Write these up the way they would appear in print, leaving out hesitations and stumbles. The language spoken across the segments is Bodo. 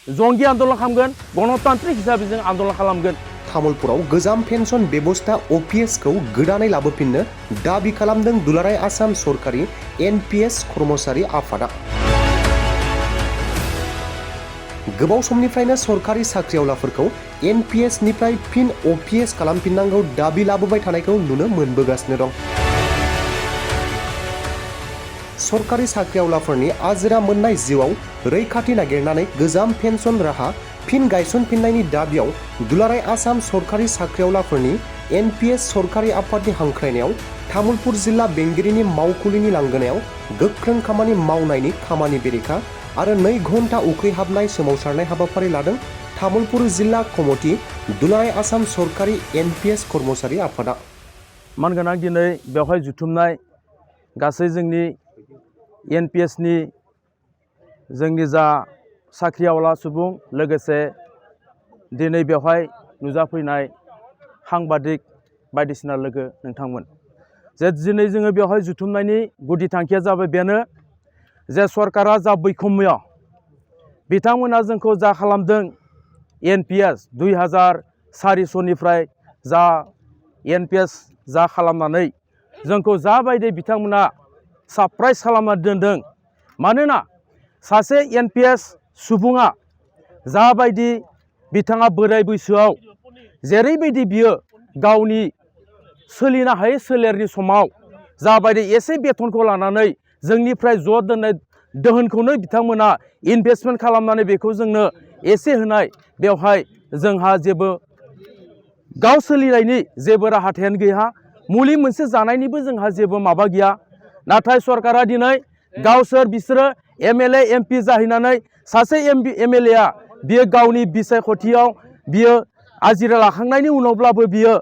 जंगि आन्दलन खालामगोन गणतान्त्रिक हिसाबै जों आन्दलन खालामगोन। तामुलपुराव गोजाम पेन्सन बेबस्था OPS खौ गोदानै लाबोफिननो दाबि खालामदों दुलाराय आसाम सरकारि NPS कर्मचारि आफादा। गोबाव समनिफ्रायनो सरकारि साख्रिआवलाफोरखौ NPS निफ्राय फिन OPS खालामफिननांगौ दाबि लाबोबाय थानायखौ नुनो मोनबोगासिनो दं। सरकारि साख्रिआवलाफोरनि आजिरा मोननाय जिउआव रैखाथि नागिरनानै गोजाम पेन्सन राहा फिन गायसनफिननायनि दाबियाव दुलाराय आसाम सरकारि साख्रिआवलाफोरनि NPS सरकारि आफादनि हांख्रायनायाव तामुलपुर जिल्ला बेंगिरिनि मावखुलिनि लांगोनायाव गोख्रों खामानि मावनायनि खामानि बेरेखा आरो 2 घन्टा उखैहाबनाय सोमावसारनाय हाबाफारि लादों तामुलपुर जिल्ला कमिटि दुलाराय आसाम सरकारि NPS कर्मचारि आफादा। मानगोनां दिनै बेवहाय जुथुमनाय गासै जोंनि NPS नि जोंनि जा साख्रिआवला सुबुं लोगोसे दिनै बेवहाय नुजाफैनाय सांबादिक बायदिसिना लोगो नोंथांमोन जे दिनै जोङो बेवहाय जुथुमनायनि गुदि थांखिया जाबाय बेनो जे सरकारा जा बैखम्य बिथांमोना जोंखौ जा खालामदों NPS 2004 निफ्राय जा NPS जा खालामनानै जोंखौ जाबायदि बिथांमोना सारप्राइज खालामना दोनदों। मानोना सासे NPS सुबुङा जाबायदि बिथाङा बोराय बैसोआव जेरैबायदि बियो गावनि सोलिनो हायै सोलेरनि समाव जाबायदि एसे बेथनखौ लानानै जोंनिफ्राय ज' दोननाय दोहोनखौनो बिथांमोना इनभेस्टमेन्ट खालामनानै बेखौ जोंनो एसे होनाय बेवहाय जोंहा जेबो गाव सोलिनायनि जेबो राहाथायानो गैया। मुलि मोनसे जानायनिबो जोंहा जेबो माबा गैया। नाथाय सरकारा दिनै गावसोर बिसोरो MLA MP जाहैनानै सासे MLA आ बियो गावनि बिसायख'थियाव बियो आजिरा लाखांनायनि उनावब्लाबो बियो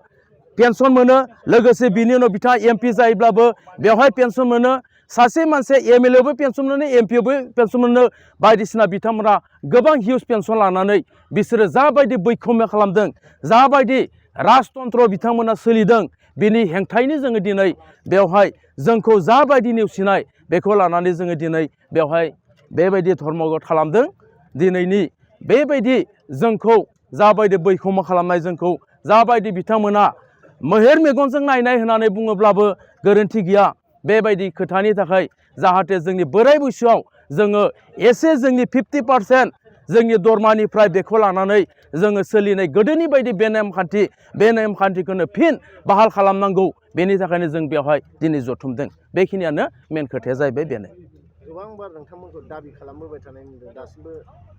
पेन्सन मोनो। लोगोसे बिनि उनाव बिथाङा MP जायोब्लाबो बेवहाय पेन्सन मोनो। सासे मानसिया MLA बो पेन्सन मोनो MP बो पेन्सन मोनो। बायदिसिना बिथांमोना गोबां हिउज पेन्सन लानानै बिसोरो जाबायदि बैखम्य खालामदों जाबायदि राजतन्त्र बिथांमोना सोलिदों बिनि हेंथायैनो जोङो दिनै बेवहाय जोंखौ जाबायदि नेवसिनाय बेखौ लानानै जोङो दिनै बेवहाय बेबायदि धर्मघट खालामदों। दिनैनि बेबायदि जोंखौ जाबायदि बैखम्य खालामनाय जोंखौ जाबायदि बिथांमोना मोहेर मेगनजों नायनाय होननानै बुङोब्लाबो गोरोन्थि गैया। बेबायदि खोथानि थाखाय जाहाथे जोंनि बोराय बैसोआव जोङो एसे जोंनि 50% जोंनि दरमानिफ्राय बेखौ लानानै जोङो सोलिनाय गोदोनि बायदि बे नेमखान्थिखौनो फिन बाहाल खालामनांगौ। बेनि थाखायनो जों बेवहाय दिनै जथुमदों। बेखिनियानो मेन खोथाया जाहैबाय बेनो। गोबांबार नोंथांमोनखौ दाबि खालामबोबाय थानाय नुदों दासिमबो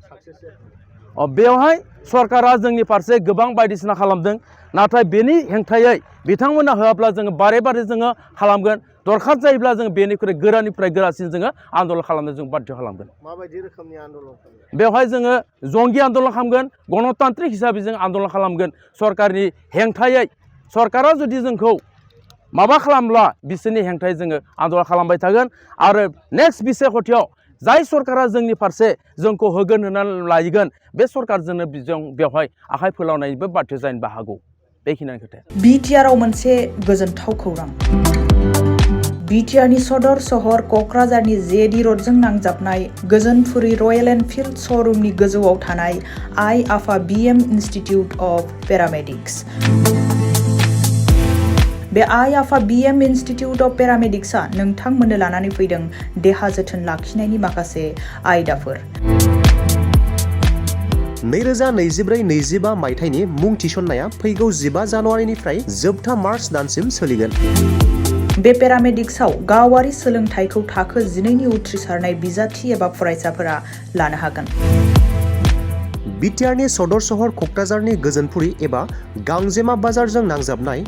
साक्सेस जायाखै। बेवहाय सरकारा जोंनि फारसे गोबां बायदिसिना खालामदों। नाथाय बेनि हेंथायै बिथांमोना होआब्ला जोङो बारे बारे जोङो खालामगोन। दरखार जायोब्ला जोङो बेनिख्रुइ गोरानिफ्राय गोरासिन जोङो आन्दलन खालामनो जों बाध्य खालामगोन। माबायदि रोखोमनि आन्दलन खालामगोन? बेवहाय जोङो जंगि आन्दलन खालामगोन गणतान्त्रिक हिसाबै जों आन्दलन खालामगोन। सरकारनि हेंथायै सरकारा जुदि जोंखौ माबा खालामब्ला बिसोरनि हेंथायै जोङो आन्दलन खालामबाय थागोन। आरो नेक्स्ट बिसायख'थियाव जाय सरकारा जोंनि फारसे जोंखौ होगोन होननानै लायगोन बे सरकारजोंनो जों बेवहाय आखाइ फोलावनायनिबो बाध्य जानो हागौ। बेखिनियानो खोथाया। बिटिआरआव मोनसे गोजोनथाव खौरां। बिटिआरनि सदर सहर क'क्राझारनि जेडि रडजों नांजाबनाय गोजोनपुरी रयेल एनफिल्ड श'रुमनि गोजौआव थानाय आइ आफा BM इन्स्टिटिउट अफ पेरामेडिक्स। बे आइ आफा BM इन्स्टिटिउट अफ पेरामेडिक्सआ नोंथांमोननो लानानै फैदों देहा जोथोन लाखिनायनि माखासे आयदाफोर। 2024-25 मायथाइनि मुं थिसननाया फैगौ 15 जानुवारिनिफ्राय जोबथा मार्च दानसिम सोलिगोन। बे पेरामेडिक्सआव गावारि सोलोंथाइखौ थाखो 12नि उथ्रिसारनाय बिजाथि एबा फरायसाफोरा लानो हागोन। बिटिआरनि सदर सहर क'क्राझारनि गोजोनपुरी एबा गांजेमा बाजारजों नांजाबनाय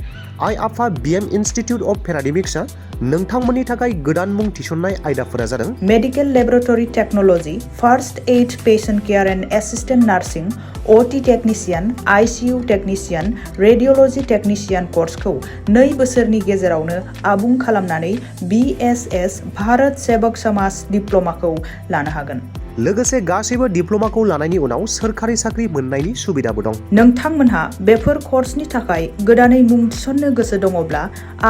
आइ आफा BM इन्स्टिटिउट अफ पेरामेडिक्सआ नोंथांमोननि थाखाय गोदान मुं थिसननाय आयदाफोरा जादों medical laboratory technology, first aid patient care and assistant nursing, OT technician, ICU technician, radiology technician कर्सखौ 2 बोसोरनि गेजेरावनो आबुं खालामनानै BSS भारत सेवक समाज डिप्ल'माखौ लानो हागोन। लोगोसे गासैबो डिप्ल'माखौ लानायनि उनाव सोरखारि साख्रि मोननायनि सुबिदाबो दं। नोंथांमोनहा बेफोर कर्सनि थाखाय गोदानै मुं थिसननो गोसो दङब्ला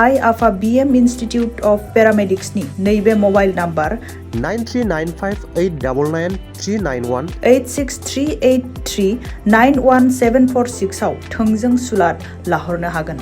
आइ आफा BM इन्स्टिटिउट इनस्टिट्यूट अफ पेरामेडिक्सनि नैबे मबाइल नाम्बार 9395899391 86383914746 आव थोंजों सुलाद लाहरनो हागोन।